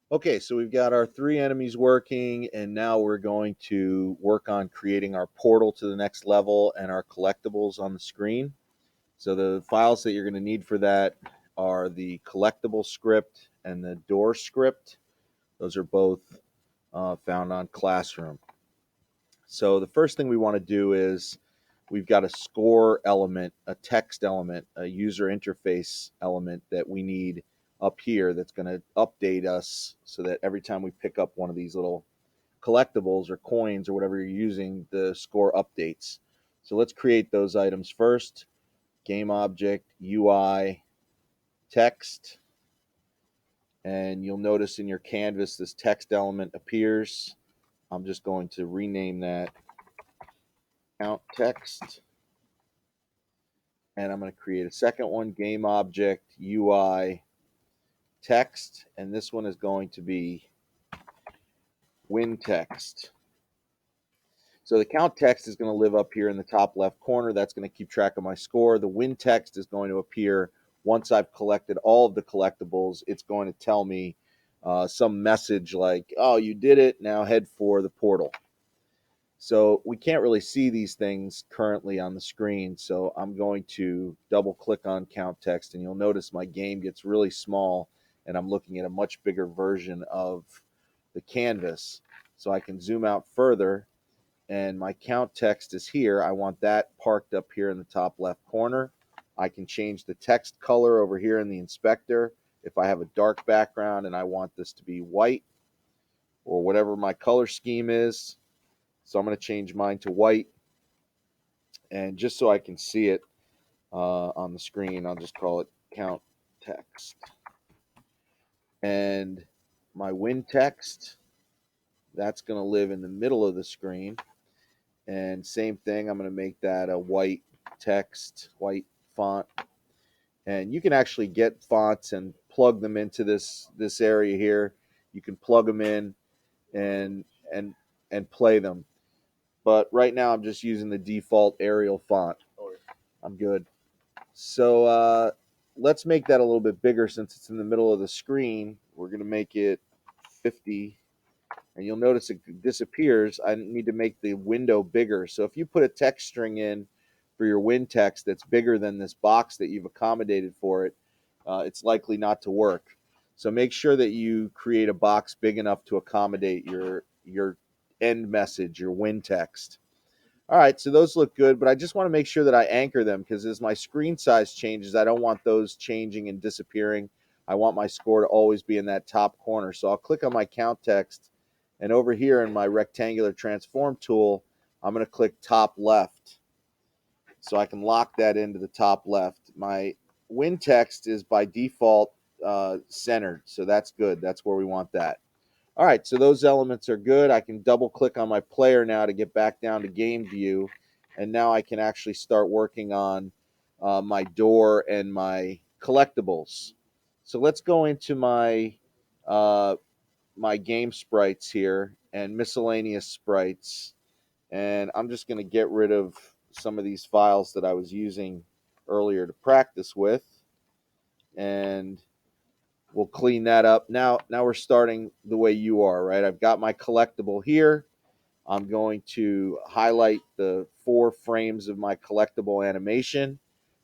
Okay, so we've got our three enemies working, and now we're going to work on creating our portal to the next level and our collectibles on the screen. So the files that you're going to need for that are the collectible script and the door script. Those are both found on Classroom. So the first thing we want to do is we've got a score element, a text element, a user interface element that we need up here that's going to update us so that every time we pick up one of these little collectibles or coins or whatever you're using, the score updates. So let's create those items first. Game object, UI, text, and you'll notice in your canvas this text element appears. I'm just going to rename that count text, and I'm going to create a second one, game object, UI, text, and this one is going to be win text. So the count text is going to live up here in the top left corner. That's going to keep track of my score. The win text is going to appear once I've collected all of the collectibles. It's going to tell me some message like, oh, you did it. Now head for the portal. So we can't really see these things currently on the screen. So I'm going to double click on count text, and you'll notice my game gets really small, and I'm looking at a much bigger version of the canvas. So I can zoom out further, and my count text is here. I want that parked up here in the top left corner. I can change the text color over here in the inspector. If I have a dark background and I want this to be white or whatever my color scheme is, so I'm going to change mine to white. And just so I can see it on the screen, I'll just call it count text. And my win text, that's going to live in the middle of the screen. And same thing, I'm going to make that a white text, white font. And you can actually get fonts and plug them into this area here. You can plug them in and and and play them. But right now I'm just using the default Arial font. I'm good. So let's make that a little bit bigger since it's in the middle of the screen. We're going to make it 50. And you'll notice it disappears. I need to make the window bigger. So if you put a text string in for your win text that's bigger than this box that you've accommodated for it, it's likely not to work. So make sure that you create a box big enough to accommodate your end message, your win text. All right, so those look good, but I just want to make sure that I anchor them because as my screen size changes, I don't want those changing and disappearing. I want my score to always be in that top corner. So I'll click on my count text, and over here in my rectangular transform tool, I'm going to click top left. So I can lock that into the top left. My win text is by default centered, so that's good. That's where we want that. All right, so those elements are good. I can double click on my player now to get back down to game view. And now I can actually start working on my door and my collectibles. So let's go into uh, my game sprites here and miscellaneous sprites. And I'm just going to get rid of some of these files that I was using earlier to practice with. And we'll clean that up. Now we're starting the way you are, right? I've got my collectible here. I'm going to highlight the 4 frames of my collectible animation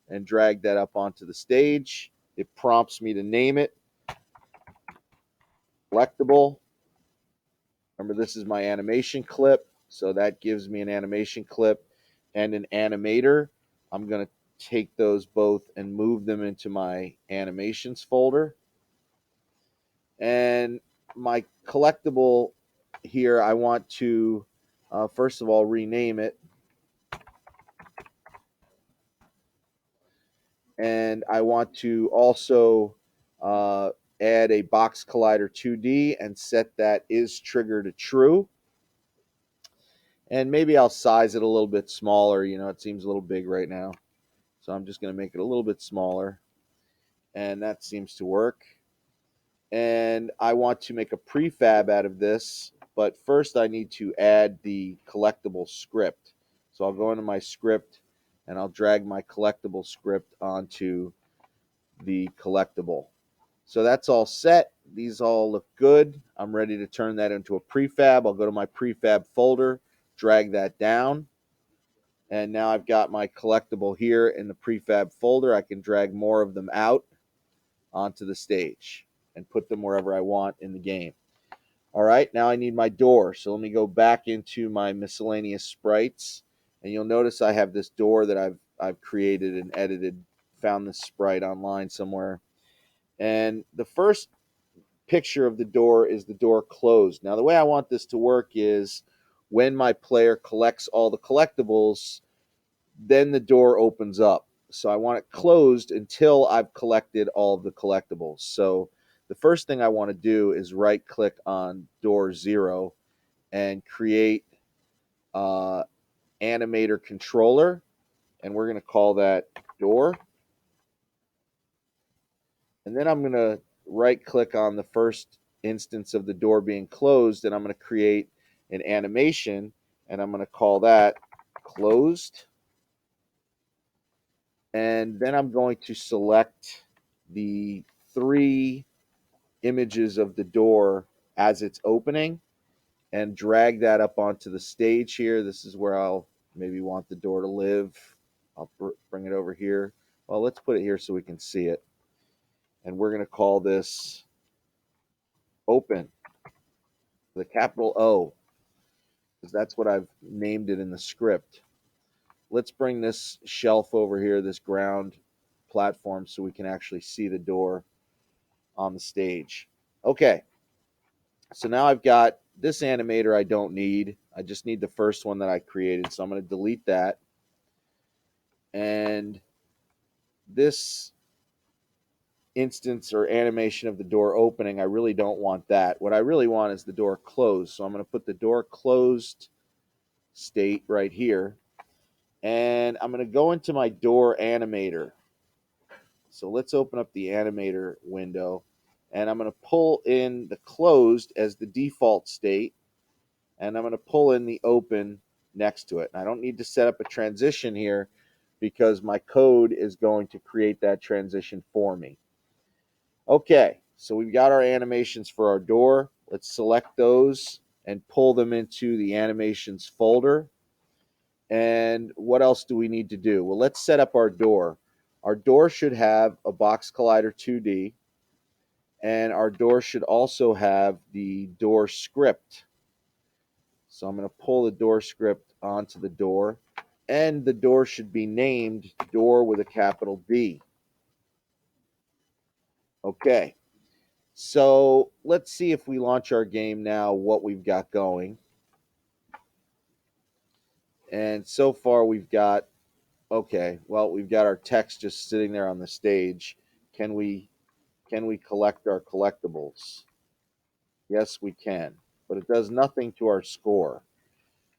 and drag that up onto the stage. It prompts me to name it collectible. Remember, this is my animation clip, so that gives me an animation clip and an animator. I'm going to take those both and move them into my animations folder. And my collectible here, I want to first of all rename it, and I want to also uh, add a box collider 2D and set that is trigger to true. And maybe I'll size it a little bit smaller. You know, it seems a little big right now, so I'm just going to make it a little bit smaller, and that seems to work. And I want to make a prefab out of this, but first I need to add the collectible script. So I'll go into my script and I'll drag my collectible script onto the collectible. So that's all set. these all look good. I'm ready to turn that into a prefab. I'll go to my prefab folder, drag that down, and now I've got my collectible here in the prefab folder. I can drag more of them out onto the stage and put them wherever I want in the game. All right, now I need my door. So let me go back into my miscellaneous sprites, and you'll notice I have this door that I've created and edited. Found this sprite online somewhere. And the first picture of the door is the door closed. Now the way I want this to work is when my player collects all the collectibles, then the door opens up. So I want it closed until I've collected all of the collectibles. So the first thing I want to do is right click on door 0 and create animator controller, and we're going to call that door. And then I'm going to right click on the first instance of the door being closed, and I'm going to create an animation, and I'm going to call that closed. And then I'm going to select the 3 images of the door as it's opening and drag that up onto the stage here. This is where I'll maybe want the door to live. I'll bring it over here. Well, let's put it here so we can see it. And we're going to call this open with a capital O, because that's what I've named it in the script. Let's bring this shelf over here, this ground platform, so we can actually see the door on the stage. Okay, so now I've got this animator I don't need. I just need the first one that I created, so I'm going to delete that. And this instance or animation of the door opening, I really don't want that. What I really want is the door closed. So I'm going to put the door closed state right here. And I'm going to go into my door animator. So let's open up the animator window. And I'm going to pull in the closed as the default state. And I'm going to pull in the open next to it. And I don't need to set up a transition here because my code is going to create that transition for me. Okay, so we've got our animations for our door. Let's select those and pull them into the animations folder. And what else do we need to do? Well, let's set up our door. Our door should have a box collider 2D, and our door should also have the door script. So I'm going to pull the door script onto the door, and the door should be named door with a capital D. Okay, so let's see if we launch our game now, what we've got going. And so far we've got, okay, well, we've got our text just sitting there on the stage. Can we collect our collectibles? Yes, we can, but it does nothing to our score.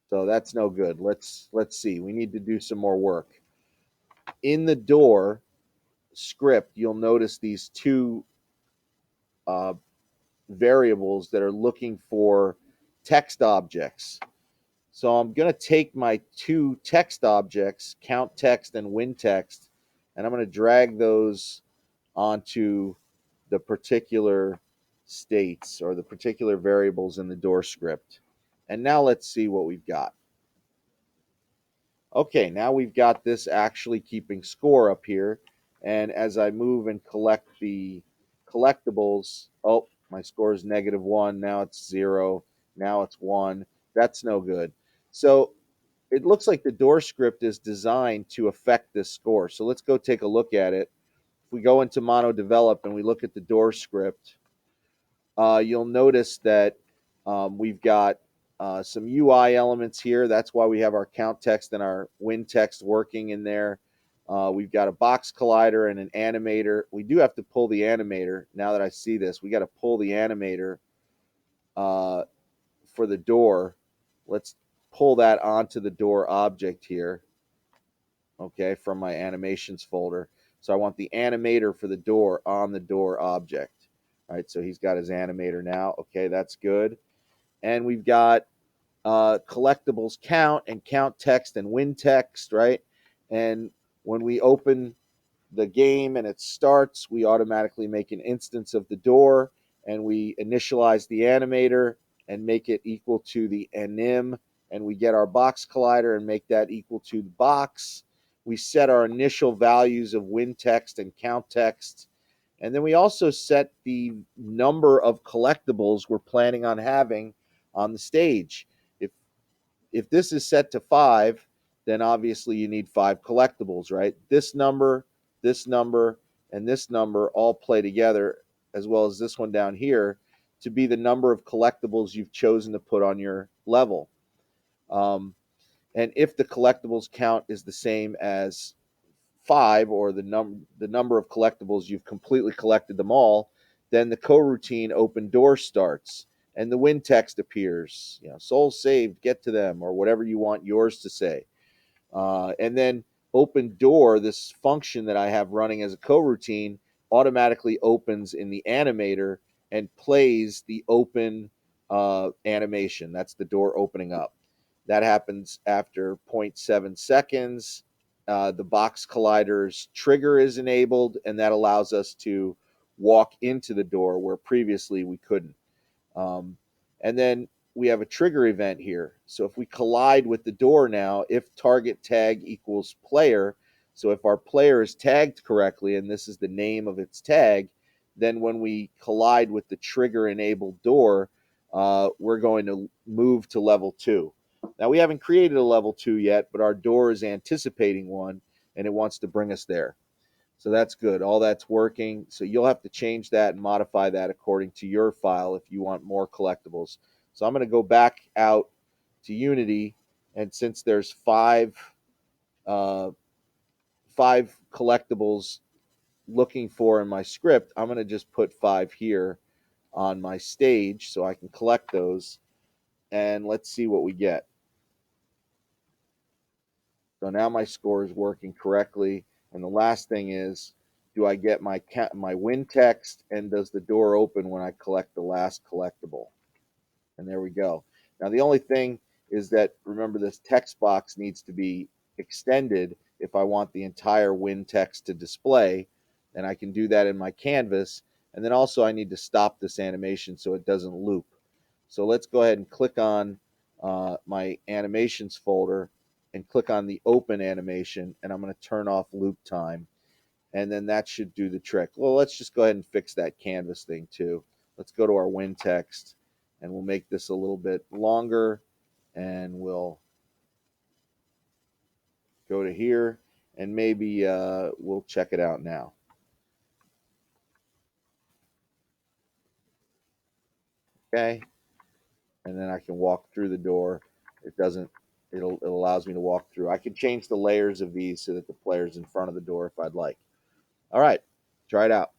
So that's no good. Let's see. We need to do some more work. In the door script, you'll notice these 2 variables that are looking for text objects. So I'm going to take my 2 text objects, count text and win text, and I'm going to drag those onto the particular states or the particular variables in the door script. And now let's see what we've got. Okay, now we've got this actually keeping score up here. And as I move and collect the collectibles, oh, my score is -1. Now it's 0. Now it's 1. That's no good. So it looks like the door script is designed to affect this score. So let's go take a look at it. If we go into Mono Develop and we look at the door script, you'll notice that we've got some UI elements here. That's why we have our count text and our win text working in there. We've got a box collider and an animator. We do have to pull the animator. Now that I see this, we got to pull the animator for the door. Let's pull that onto the door object here, okay, from my animations folder. So I want the animator for the door on the door object. All right, so he's got his animator now. Okay, that's good. And we've got collectibles count and count text and win text, right? And when we open the game and it starts, we automatically make an instance of the door, and we initialize the animator and make it equal to the anim, and we get our box collider and make that equal to the box. We set our initial values of win text and count text, and then we also set the number of collectibles we're planning on having on the stage. If if this is set to 5, then obviously you need 5 collectibles, right? This number, and this number all play together, as well as this one down here, to be the number of collectibles you've chosen to put on your level. Um, and if the collectibles count is the same as 5, or the number of collectibles you've completely collected them all, then the coroutine open door starts and the win text appears. Soul saved, get to them, or whatever you want yours to say. And then open door, this function that I have running as a coroutine, automatically opens in the animator and plays the open animation. That's the door opening up. That happens after zero point 0.7 seconds. The box collider's trigger is enabled, and that allows us to walk into the door where previously we couldn't. And then we have a trigger event here. So if we collide with the door now, if target tag equals player, so if our player is tagged correctly and this is the name of its tag, then when we collide with the trigger enabled door, we're going to move to level 2. Now we haven't created a level 2 yet, but our door is anticipating one and it wants to bring us there. So that's good. All that's working. So you'll have to change that and modify that according to your file if you want more collectibles. So I'm going to go back out to Unity, and since there's uh, five collectibles looking for in my script, I'm going to just put 5 here on my stage so I can collect those. And let's see what we get. So now my score is working correctly. And the last thing is, do I get my win text, and does the door open when I collect the last collectible? And there we go. Now the only thing is that, remember, this text box needs to be extended if I want the entire win text to display, and I can do that in my canvas. And then also I need to stop this animation so it doesn't loop. So let's go ahead and click on my animations folder and click on the open animation, and I'm going to turn off loop time, and then that should do the trick. Well, let's just go ahead and fix that canvas thing too. Let's go to our win text, and we'll make this a little bit longer, and we'll go to here, and maybe we'll check it out now. Okay, and then I can walk through the door. It doesn't. It allows me to walk through. I can change the layers of these so that the player's in front of the door if I'd like. All right, try it out.